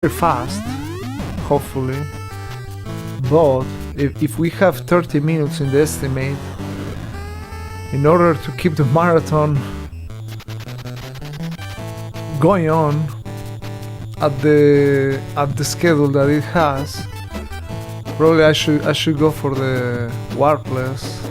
very fast, hopefully. But if we have 30 minutes in the estimate, in order to keep the marathon going on at the schedule that it has, probably I should go for the Warpless.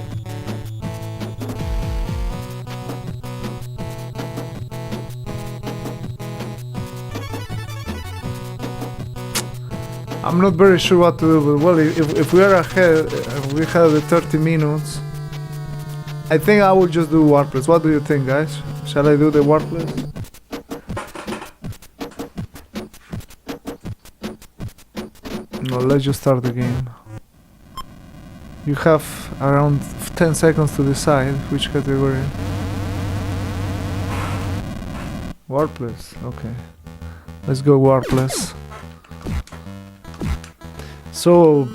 I'm not very sure what to do, but well, if we are ahead, we have the 30 minutes. I think I will just do Warpless. What do you think, guys? Shall I do the Warpless? No, let's just start the game. You have around 10 seconds to decide which category. Warpless, okay. Let's go Warpless. So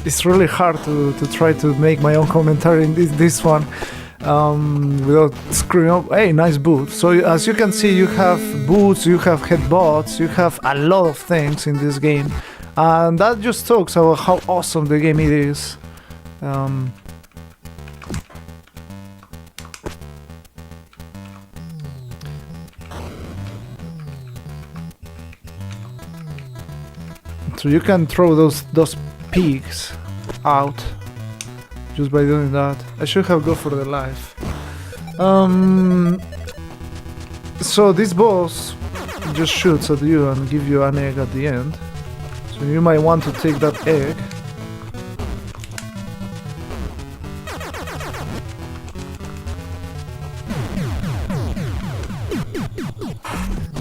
it's really hard to try to make my own commentary in this one without screwing up. Hey, nice boot. So as you can see, you have boots, you have headbutts, you have a lot of things in this game, and that just talks about how awesome the game it is. So you can throw those pigs out just by doing that. I should have gone for the life. So this boss just shoots at you and give you an egg at the end. So you might want to take that egg.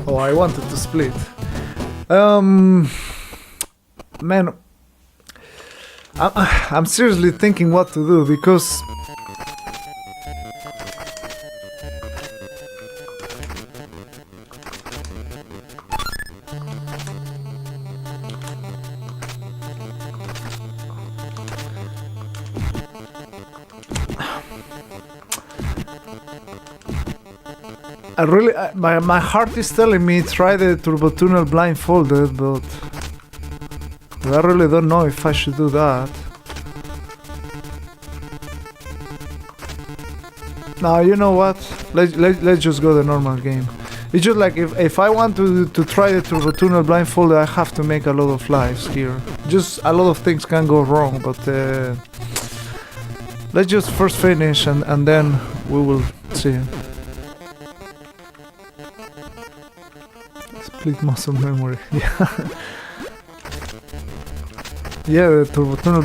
Oh, I wanted to split. Man, I'm seriously thinking what to do, because my heart is telling me try the turbo tunnel blindfolded, but I really don't know if I should do that. Now, you know what? Let's just go the normal game. It's just like if I want to try the turbo tunnel blindfolded, I have to make a lot of lives here. Just a lot of things can go wrong, but let's just first finish and then we will see. Split muscle memory. Yeah. Yeah, the turbo tunnel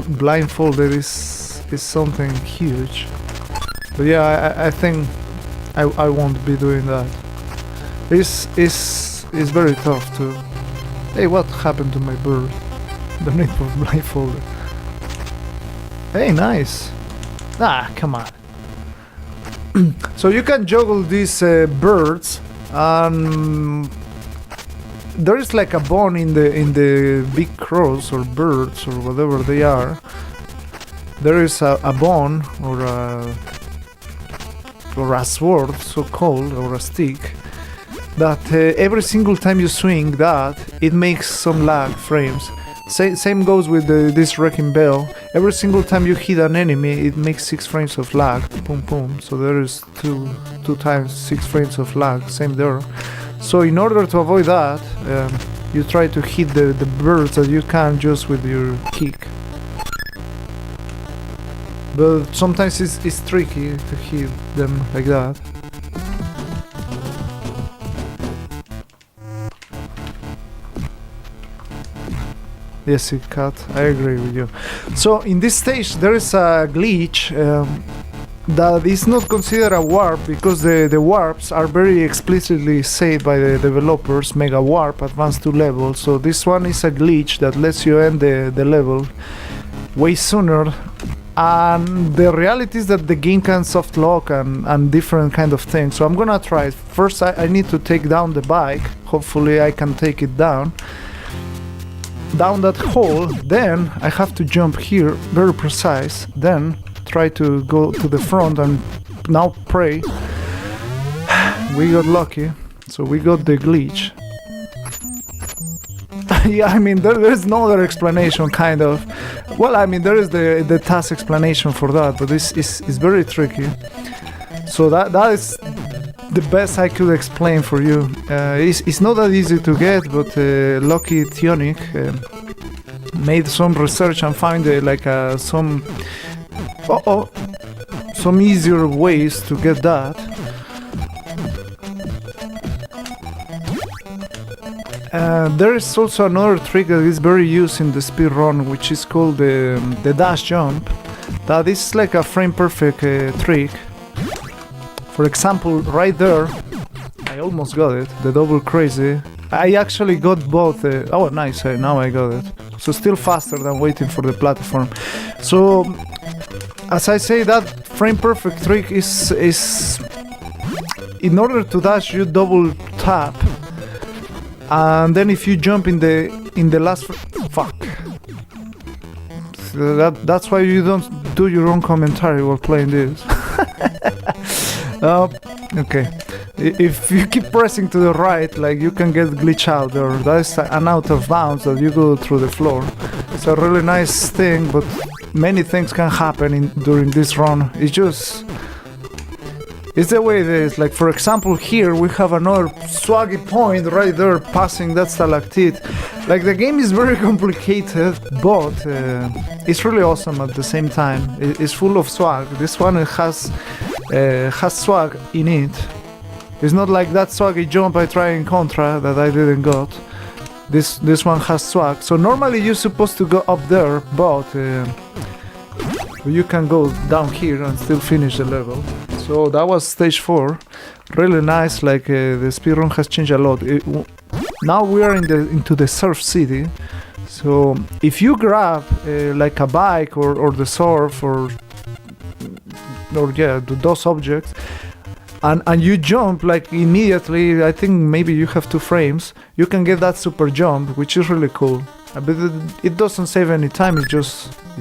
blindfolded is something huge. But yeah, I think I won't be doing that. It's very tough to. Hey, what happened to my bird? The need for blindfolded. Hey, nice. Ah, come on. So you can juggle these birds, and there is like a bone in the big crows or birds or whatever they are. There is a bone or a sword, so called, or a stick, that every single time you swing that, it makes some lag frames. Same goes with this wrecking bell. Every single time you hit an enemy, it makes 6 frames of lag. Boom, boom. So there is two times 6 frames of lag. Same there. So in order to avoid that, you try to hit the birds that you can just with your kick. But sometimes it's tricky to hit them like that. Yes, it cut. I agree with you. So in this stage there is a glitch that is not considered a warp, because the warps are very explicitly said by the developers, Mega Warp, advanced to level. So this one is a glitch that lets you end the level way sooner. And the reality is that the game can soft lock and different kind of things. So I'm gonna try it. First I need to take down the bike. Hopefully I can take it down that hole. Then I have to jump here, very precise. Then try to go to the front and now pray. We got lucky. So we got the glitch. Yeah, I mean, there's no other explanation, kind of. Well, I mean, there is the task explanation for that, but it's very tricky. So that is the best I could explain for you. It's not that easy to get, but Lucky Tionic made some research and found some easier ways to get that. There is also another trick that is very used in the speedrun, which is called the dash jump. That is like a frame perfect trick. For example, right there, I almost got it, the double crazy. I actually got both. Oh, nice, now I got it. So still faster than waiting for the platform. So, as I say, that frame perfect trick is in order to dash, you double tap. And then if you jump in the last fuck. So that's why you don't do your own commentary while playing this. Okay. If you keep pressing to the right, like, you can get glitch out there. That's an out of bounds that you go through the floor. It's a really nice thing, but many things can happen during this run. It's the way it is. Like, for example, here we have another swaggy point right there passing that stalactite. Like, the game is very complicated, but it's really awesome at the same time. It's full of swag. This one has swag in it. It's not like that swaggy jump I tried in Contra that I didn't got. This one has swag. So normally you're supposed to go up there, but you can go down here and still finish the level. So that was stage 4, really nice. Like, the speedrun has changed a lot. Now we are into the surf city. So if you grab like a bike or the surf or yeah, those objects, and you jump like immediately, I think maybe you have 2 frames, you can get that super jump, which is really cool. But it doesn't save any time. It's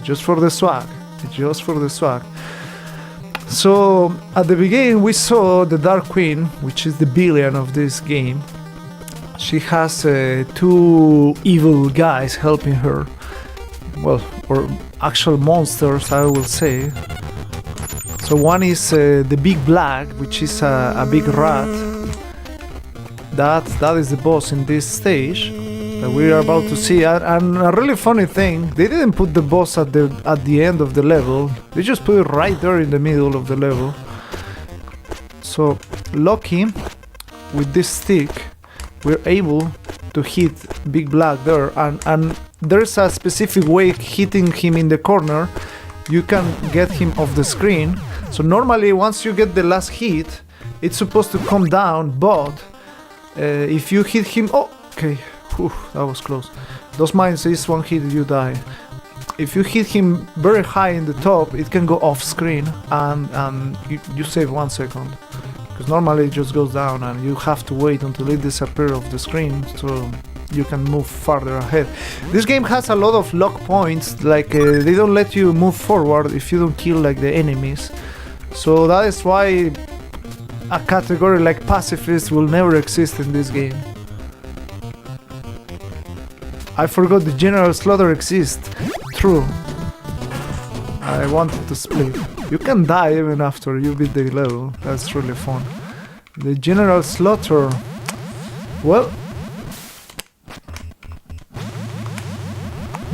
just for the swag. It's just for the swag. So at the beginning we saw the Dark Queen, which is the villain of this game. She has 2 evil guys helping her. Well, or actual monsters, I will say. So one is the Big Black, which is a big rat. That is the boss in this stage that we are about to see. And a really funny thing, they didn't put the boss at the end of the level. They just put it right there in the middle of the level. So lucky, with this stick, we're able to hit Big Black there, and there's a specific way hitting him in the corner. You can get him off the screen. So normally once you get the last hit, it's supposed to come down, but if you hit him, oh, okay, whew, that was close. Those mines is one hit, you die. If you hit him very high in the top, it can go off screen, and you save 1 second. Because normally it just goes down and you have to wait until it disappears off the screen, so you can move farther ahead. This game has a lot of lock points, like they don't let you move forward if you don't kill like the enemies. So that is why a category like pacifist will never exist in this game. I forgot the General Slaughter exists. True. I wanted to split. You can die even after you beat the level. That's really fun. The General Slaughter. Well,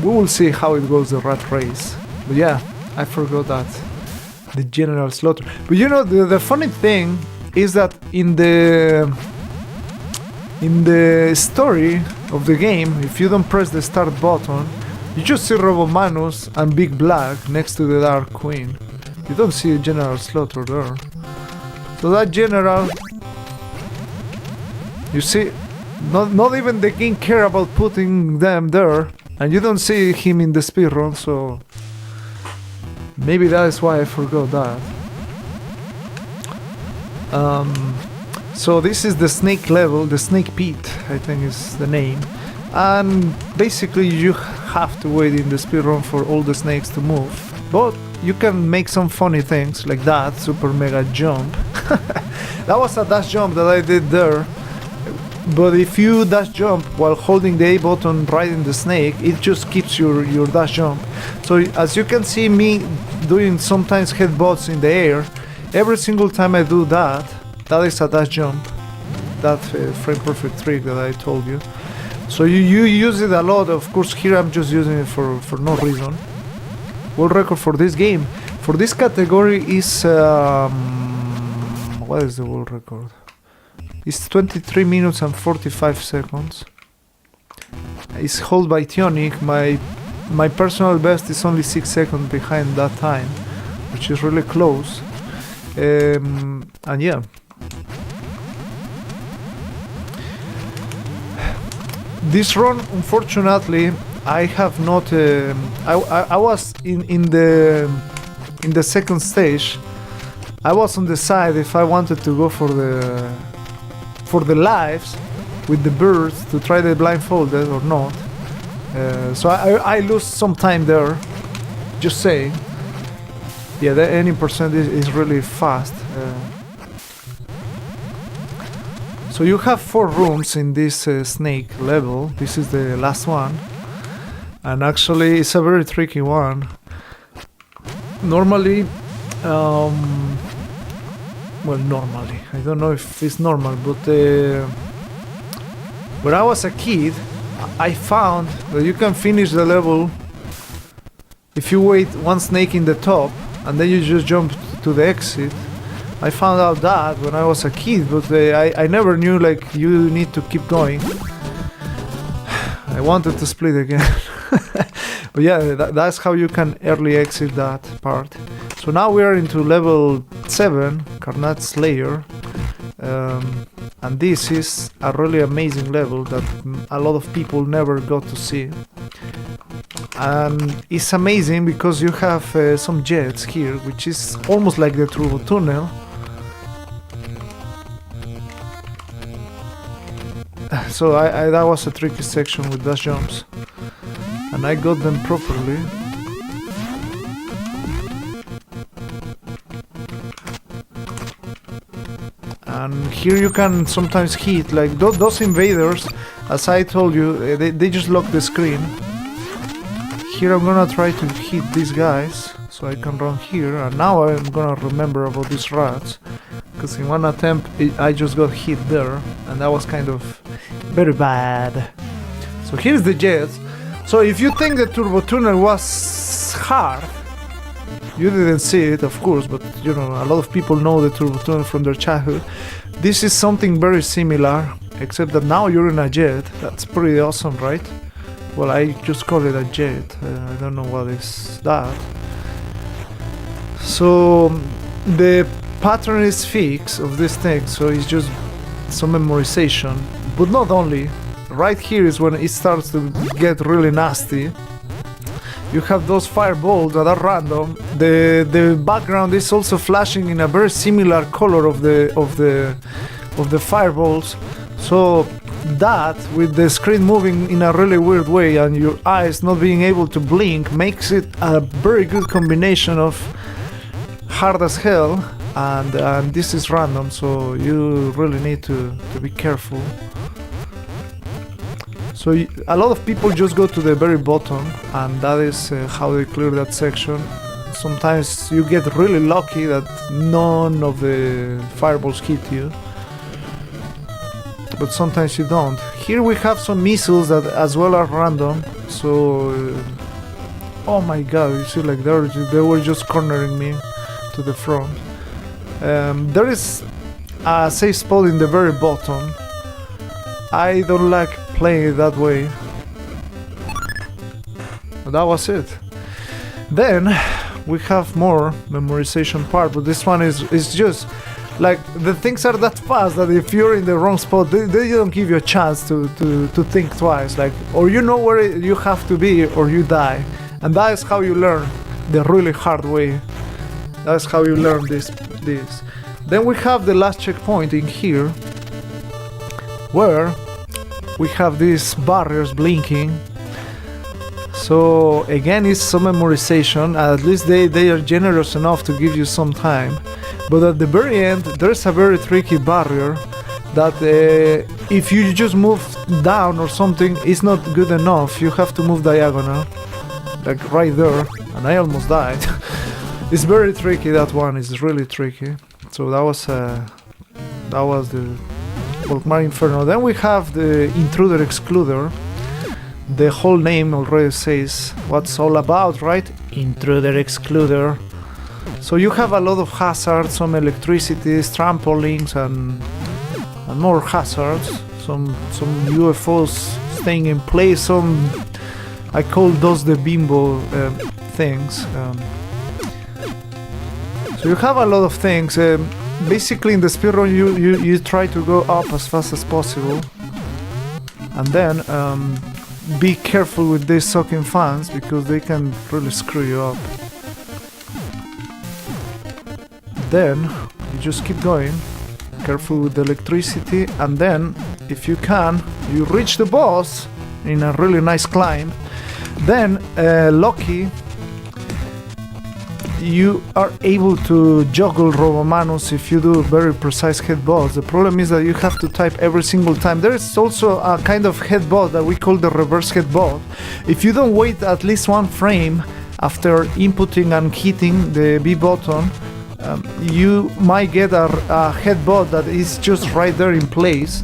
we will see how it goes, the rat race. But yeah, I forgot that. The General Slaughter. But you know, the funny thing is that in the story of the game, if you don't press the start button, you just see Robomanus and Big Black next to the Dark Queen. You don't see General Slaughter there. So that general, you see, not even the king care about putting them there, and you don't see him in the speedrun, so maybe that is why I forgot that. So this is the snake level, the snake pit, I think is the name. And basically you have to wait in the speedrun for all the snakes to move. But you can make some funny things like that, super mega jump. That was a dash jump that I did there. But if you dash jump while holding the A button riding the snake, it just keeps your dash jump. So as you can see me doing sometimes headbutts in the air, every single time I do that, that is a dash jump. That frame perfect trick that I told you. So you use it a lot. Of course here I'm just using it for no reason. World record for this game, for this category is what is the world record? It's 23 minutes and 45 seconds. It's held by Tionic. My personal best is only 6 seconds behind that time, which is really close. And yeah. This run, unfortunately, I have not. I was in the second stage. I was on the side if I wanted to go for the lives with the birds to try the blindfolded or not. So I lose some time there. Just saying. Yeah, the any percent is really fast. So you have 4 rooms in this snake level. This is the last one. And actually it's a very tricky one. Normally, well, normally, I don't know if it's normal, but when I was a kid, I found that you can finish the level if you wait one snake in the top and then you just jump to the exit. I found out that when I was a kid, but I never knew like you need to keep going. I wanted to split again. But yeah, that's how you can early exit that part. So now we are into level 7, Carnage Slayer. And this is a really amazing level that a lot of people never got to see. And it's amazing because you have some jets here, which is almost like the Turbo Tunnel. So that was a tricky section with dash jumps. And I got them properly. And here you can sometimes hit, like those invaders, as I told you, they just lock the screen. Here I'm gonna try to hit these guys, so I can run here, and now I'm gonna remember about these rats, because in one attempt I just got hit there, and that was kind of very bad. So here's the jets. So if you think the Turbo Tunnel was hard, you didn't see it, of course, but you know, a lot of people know the Turbo Tunnel from their childhood. This is something very similar, except that now you're in a jet. That's pretty awesome, right? Well, I just call it a jet. I don't know what is that. So the pattern is fixed of this thing, so it's just some memorization. But not only. Right here is when it starts to get really nasty. You have those fireballs that are random. The background is also flashing in a very similar color of the fireballs. So that, with the screen moving in a really weird way and your eyes not being able to blink, makes it a very good combination of hard as hell and this is random, so you really need to be careful. So a lot of people just go to the very bottom, and that is how they clear that section. Sometimes you get really lucky that none of the fireballs hit you, but sometimes you don't. Here we have some missiles that as well are random, so oh my god, you see, like they were just cornering me to the front. There is a safe spot in the very bottom. I don't like playing it that way. But that was it. Then we have more memorization part, but this one is just like the things are that fast that if you're in the wrong spot, they don't give you a chance to think twice. Like, or you know where you have to be, or you die, and that is how you learn the really hard way. That's how you learn this. Then we have the last checkpoint in here, where we have these barriers blinking. So again, it's some memorization. At least they are generous enough to give you some time. But at the very end, there's a very tricky barrier that if you just move down or something, it's not good enough. You have to move diagonal, like right there. And I almost died. It's very tricky. That one is really tricky. So that was the Volkmar Inferno. Then we have the Intruder Excluder. The whole name already says what's all about, right? Intruder Excluder. So you have a lot of hazards, some electricities, trampolines, and more hazards. Some UFOs staying in place. Some, I call those the bimbo things. So you have a lot of things. Basically, in the speedrun, you try to go up as fast as possible, and then be careful with these sucking fans because they can really screw you up. Then you just keep going, careful with the electricity, and then if you can, you reach the boss in a really nice climb. Then lucky, you are able to juggle Robomanus if you do very precise headbutts. The problem is that you have to type every single time. There is also a kind of headbutt that we call the reverse headbutt. If you don't wait at least one frame after inputting and hitting the B button, you might get a headbutt that is just right there in place.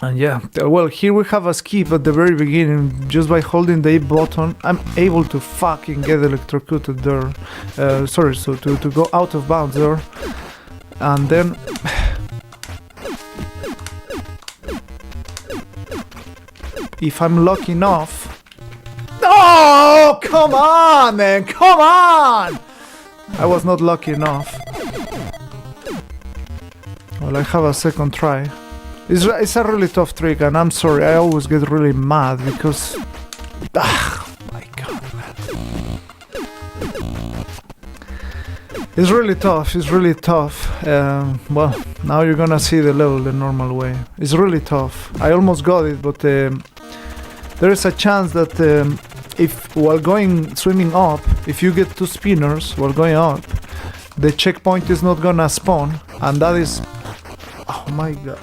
And yeah, well, here we have a skip at the very beginning. Just by holding the A button, I'm able to fucking get electrocuted there. Sorry, so to go out of bounds there. And then... if I'm lucky enough... Oh, come on, man, come on! I was not lucky enough. Well, I have a second try. It's a really tough trick, and I'm sorry, I always get really mad because... my god, man. It's really tough, it's really tough. Well, now you're gonna see the level the normal way. It's really tough. I almost got it, but there is a chance that if while swimming up, if you get two spinners while going up, the checkpoint is not gonna spawn, and that is... oh my god.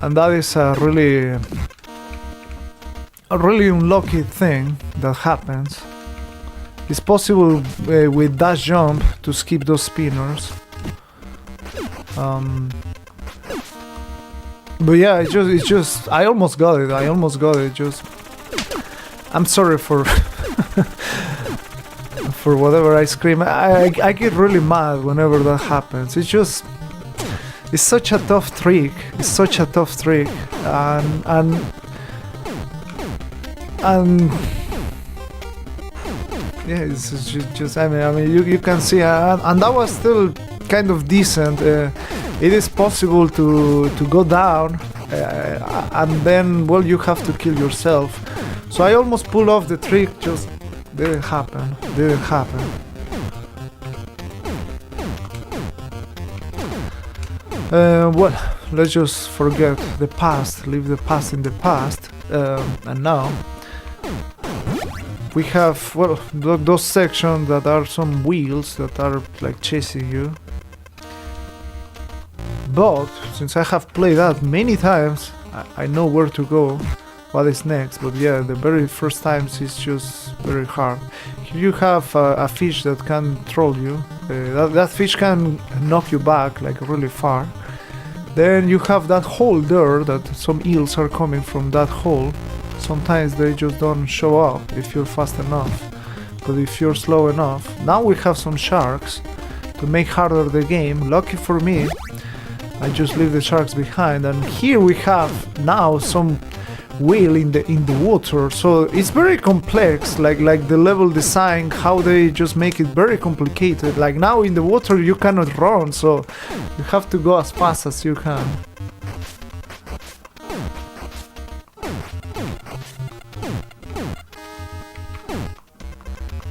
And that is a really unlucky thing that happens. It's possible with dash jump to skip those spinners. But yeah, it's just I almost got it. Just I'm sorry for for whatever I scream. I get really mad whenever that happens. It's such a tough trick. And yeah, it's just I mean you can see, and that was still kind of decent. It is possible to go down, and then well you have to kill yourself. So I almost pulled off the trick, just didn't happen. Well, let's just forget the past, leave the past in the past, and now we have, well, those sections that are some wheels that are like chasing you. But since I have played that many times, I know where to go, what is next. But yeah, the very first times it's just very hard. Here you have a fish that can troll you. That fish can knock you back like really far. Then you have that hole there, that some eels are coming from that hole. Sometimes they just don't show up if you're fast enough, but if you're slow enough. Now we have some sharks to make harder the game. Lucky for me, I just leave the sharks behind, and here we have now some whale in the water. So it's very complex, like the level design, how they just make it very complicated. Like now in the water you cannot run, so you have to go as fast as you can.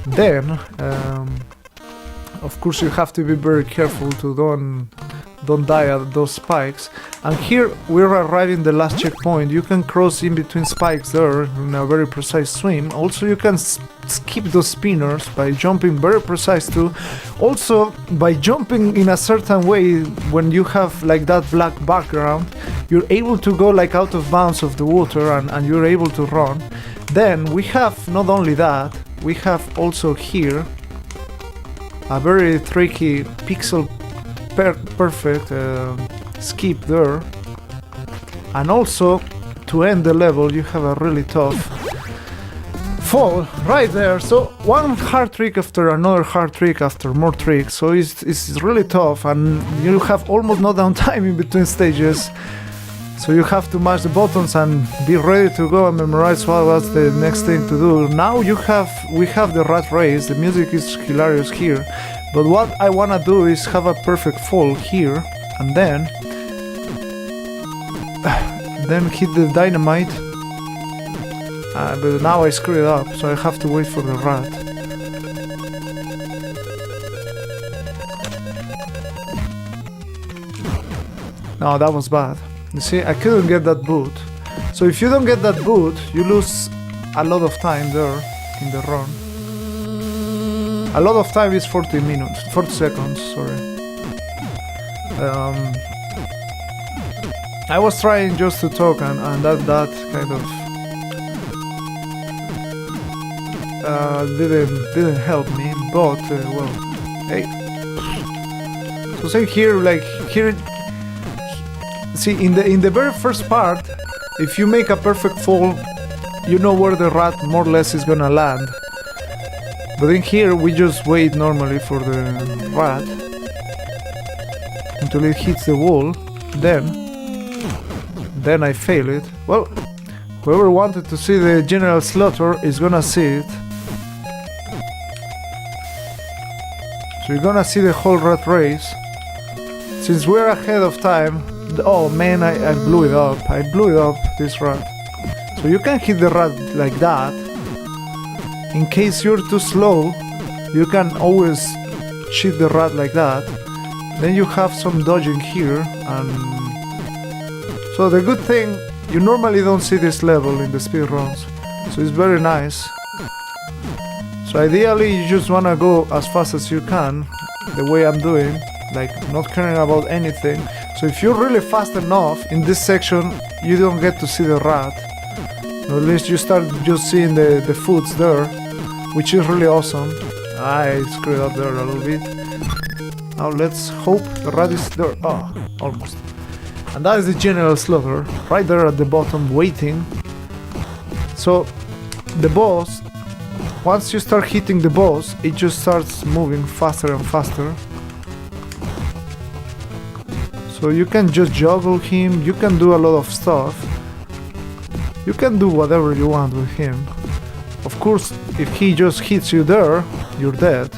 Then of course you have to be very careful to don't die at those spikes. And here we're arriving the last checkpoint. You can cross in between spikes there in a very precise swim. Also you can skip those spinners by jumping very precise too. Also by jumping in a certain way, when you have like that black background, you're able to go like out of bounds of the water, and you're able to run. Then we have not only that, we have also here a very tricky pixel perfect skip there. And also to end the level you have a really tough fall right there. So one hard trick after another hard trick after more tricks. So it's really tough, and you have almost no downtime in between stages. So you have to mash the buttons and be ready to go and memorize what's the next thing to do. Now we have the rat race. The music is hilarious here. But what I wanna do is have a perfect fall here, and then hit the dynamite. But now I screwed it up, so I have to wait for the rat. No, that was bad. You see, I couldn't get that boot. So if you don't get that boot, you lose a lot of time there in the run. A lot of time is 40 seconds, sorry. I was trying just to talk, and that kind of didn't help me, but well, hey. So say here, like here, see in the very first part, if you make a perfect fall, you know where the rat more or less is gonna land. But in here we just wait normally for the rat until it hits the wall, then I fail it. Well, whoever wanted to see the general slaughter is gonna see it. So you're gonna see the whole rat race. Since we're ahead of time, oh man, I blew it up. I blew it up, this rat. So you can hit the rat like that. In case you're too slow, you can always cheat the rat like that. Then you have some dodging here, and so the good thing, you normally don't see this level in the speedruns, so it's very nice. So ideally you just wanna go as fast as you can, the way I'm doing, like not caring about anything. So if you're really fast enough in this section, you don't get to see the rat. Or at least you start just seeing the foods there, which is really awesome. I screwed up there a little bit. Now let's hope the rat is there. Oh, almost. And that is the general slaughter, right there at the bottom, waiting. So the boss, once you start hitting the boss, it just starts moving faster and faster. So you can just juggle him, you can do a lot of stuff. You can do whatever you want with him. Of course, if he just hits you there, you're dead.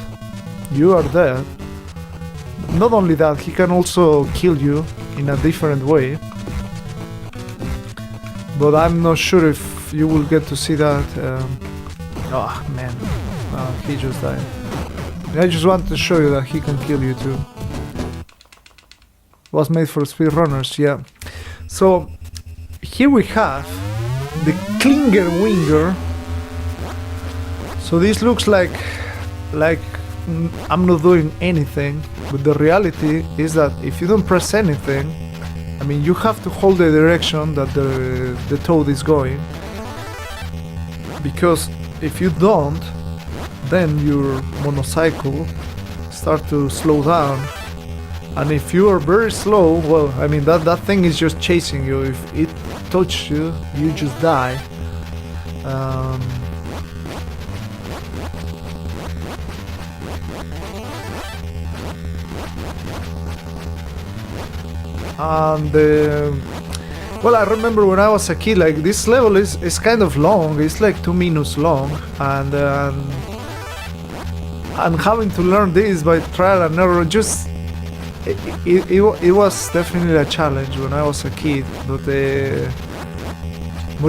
You are dead. Not only that, he can also kill you in a different way. But I'm not sure if you will get to see that. Oh man, he just died. I just wanted to show you that he can kill you too. Was made for speedrunners, yeah. So here we have the Klinger Winger. So this looks like I'm not doing anything, but the reality is that if you don't press anything, I mean, you have to hold the direction that the toad is going, because if you don't, then your motorcycle start to slow down, and if you are very slow, well, I mean that thing is just chasing you. If it touches you, you just die. And well, I remember when I was a kid, like this level is kind of long. It's like 2 minutes long, and having to learn this by trial and error, just it was definitely a challenge when I was a kid. But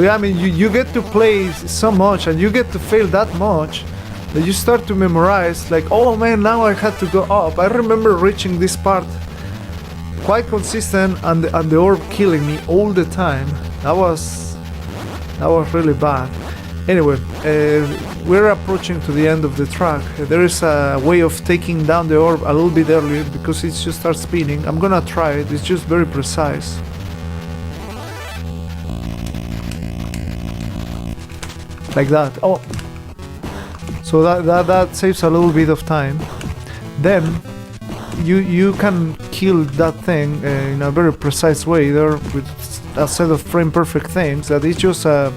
yeah, I mean, you get to play so much and you get to fail that much that you start to memorize. Like, oh man, now I had to go up. I remember reaching this part quite consistent, and the orb killing me all the time. That was really bad. Anyway, we're approaching to the end of the track. There is a way of taking down the orb a little bit earlier because it just starts spinning. I'm gonna try it. It's just very precise. Like that. Oh, so that saves a little bit of time. Then you can kill that thing in a very precise way there with a set of frame perfect things that is just a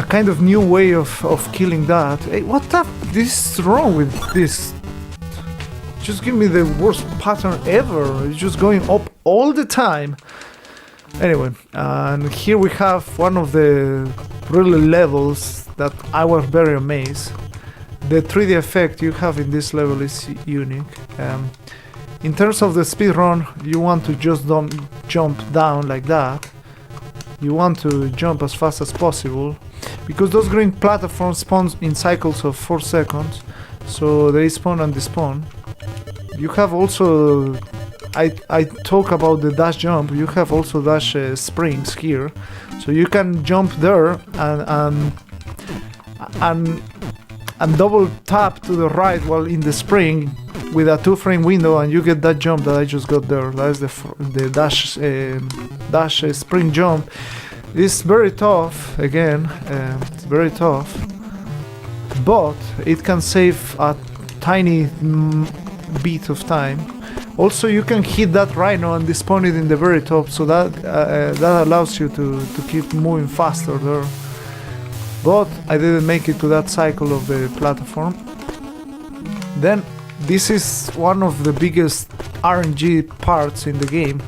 kind of new way of killing that. Hey, what the this is wrong with this? Just give me the worst pattern ever. It's just going up all the time. Anyway, and here we have one of the really levels that I was very amazed. The 3D effect you have in this level is unique. In terms of the speedrun, you want to just don't jump down like that. You want to jump as fast as possible, because those green platforms spawn in cycles of 4 seconds, so they spawn and despawn. You have also, I talk about the dash jump, you have also dash springs here, so you can jump there and double tap to the right while in the spring with a 2-frame window, and you get that jump that I just got there. That is the dash spring jump. It's very tough, again, it's very tough, but it can save a tiny bit of time. Also, you can hit that rhino and despawn it in the very top, so that allows you to keep moving faster there. But I didn't make it to that cycle of the platform. Then this is one of the biggest RNG parts in the game.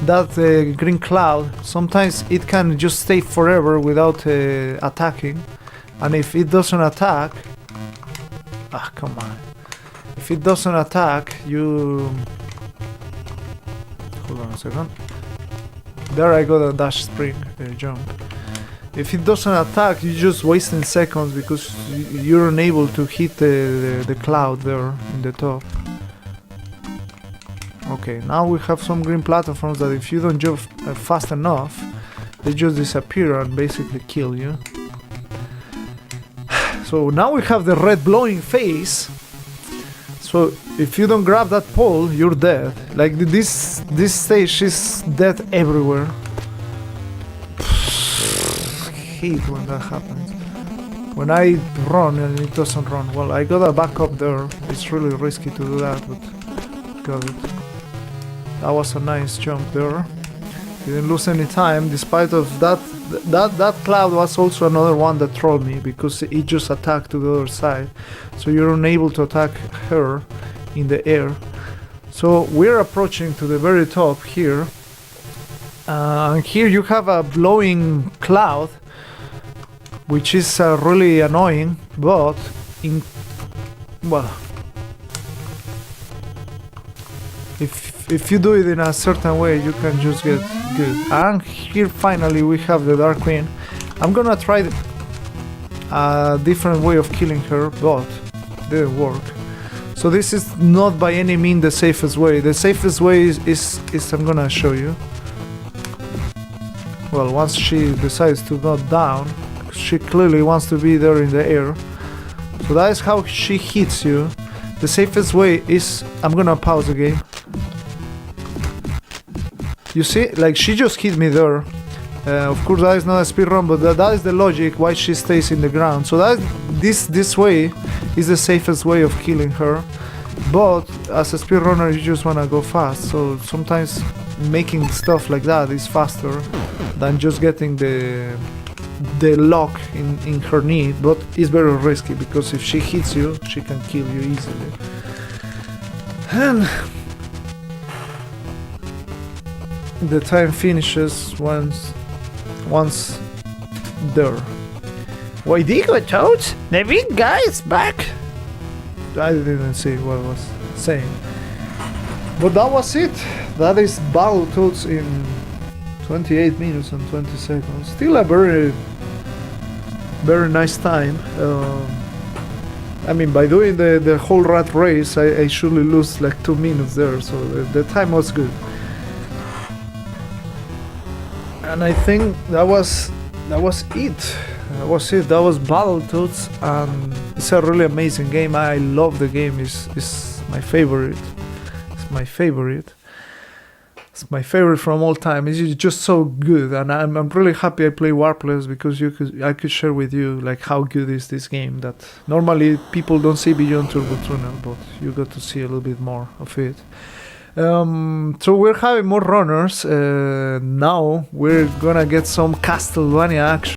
That green cloud, sometimes it can just stay forever without attacking, and if it doesn't attack, come on. If it doesn't attack, you... Hold on a second. There I got a dash spring jump. If it doesn't attack, you're just wasting seconds because you're unable to hit the cloud there in the top. Okay, now we have some green platforms that if you don't jump fast enough, they just disappear and basically kill you. So now we have the red blowing phase. So if you don't grab that pole, you're dead. Like this stage is dead everywhere. I hate when that happens. When I run and it doesn't run. Well, I got a backup there. It's really risky to do that, but got it. That was a nice jump there. Didn't lose any time, despite of that cloud was also another one that trolled me because it just attacked to the other side. So you're unable to attack her in the air. So we're approaching to the very top here. Here you have a blowing cloud, which is really annoying, but if you do it in a certain way, you can just get good. And here finally we have the Dark Queen. I'm gonna try a different way of killing her, but didn't work. So this is not by any means the safest way. The safest way is I'm gonna show you. Well, once she decides to go down, she clearly wants to be there in the air. So that is how she hits you. The safest way is, I'm gonna pause the game. You see, like she just hit me there. Of course that is not a speedrun, but that is the logic why she stays in the ground. So that this way is the safest way of killing her. But as a speedrunner, you just wanna go fast. So sometimes making stuff like that is faster than just getting the lock in her knee. But it's very risky because if she hits you, she can kill you easily. And the time finishes once there. Why digo, Toads? The big guy is back! I didn't see what I was saying. But that was it. That is BattleToads in 28 minutes and 20 seconds. Still a very nice time. I mean, by doing the whole rat race, I should lose like 2 minutes there, so the time was good. And I think that was it. That was BattleToads, and it's a really amazing game. I love the game. It's my favorite. It's my favorite. It's my favorite from all time. It's just so good, and I'm really happy I play Warpless because I could share with you like how good is this game that normally people don't see beyond Turbo Tunnel, but you got to see a little bit more of it. So we're having more runners. Now we're gonna get some Castlevania action.